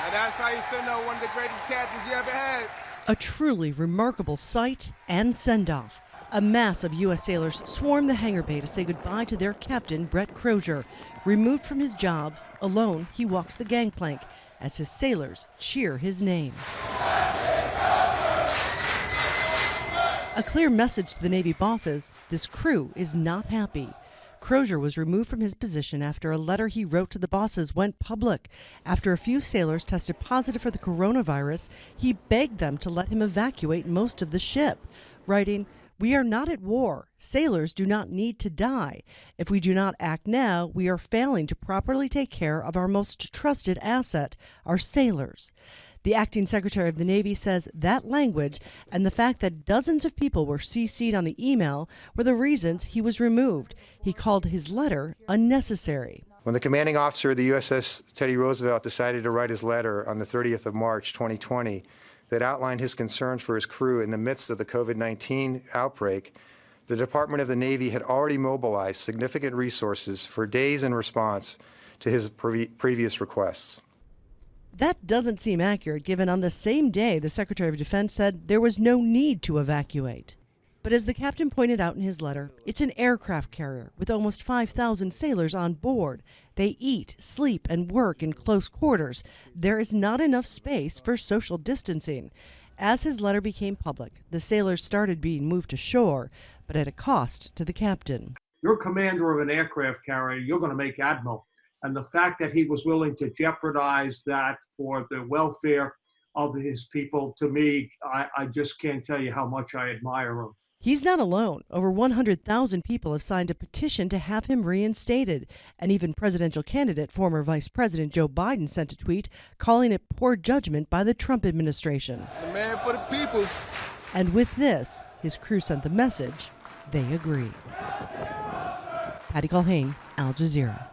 And that's how you send out one of the greatest captains you ever had. A truly remarkable sight and send-off. A mass of U.S. sailors swarmed the hangar bay to say goodbye to their captain, Brett Crozier. Removed from his job, alone, he walks the gangplank as his sailors cheer his name. A clear message to the Navy bosses: this crew is not happy. Crozier was removed from his position after a letter he wrote to the bosses went public. After a few sailors tested positive for the coronavirus, he begged them to let him evacuate most of the ship, writing, "We are not at war. Sailors do not need to die. If we do not act now, we are failing to properly take care of our most trusted asset, our sailors." The acting Secretary of the Navy says that language and the fact that dozens of people were CC'd on the email were the reasons he was removed. He called his letter unnecessary. When the commanding officer of the USS Teddy Roosevelt decided to write his letter on the 30th of March, 2020, that outlined his concerns for his crew in the midst of the COVID-19 outbreak, the Department of the Navy had already mobilized significant resources for days in response to his previous requests. That doesn't seem accurate, given on the same day the Secretary of Defense said there was no need to evacuate. But as the captain pointed out in his letter, it's an aircraft carrier with almost 5,000 sailors on board. They eat, sleep, and work in close quarters. There is not enough space for social distancing. As his letter became public, the sailors started being moved to shore, but at a cost to the captain. You're commander of an aircraft carrier, you're going to make admiral. And the fact that he was willing to jeopardize that for the welfare of his people, to me, I just can't tell you how much I admire him. He's not alone. Over 100,000 people have signed a petition to have him reinstated. And even presidential candidate, former Vice President Joe Biden, sent a tweet calling it poor judgment by the Trump administration. The man for the people. And with this, his crew sent the message they agree. Patty Culhane, Al Jazeera.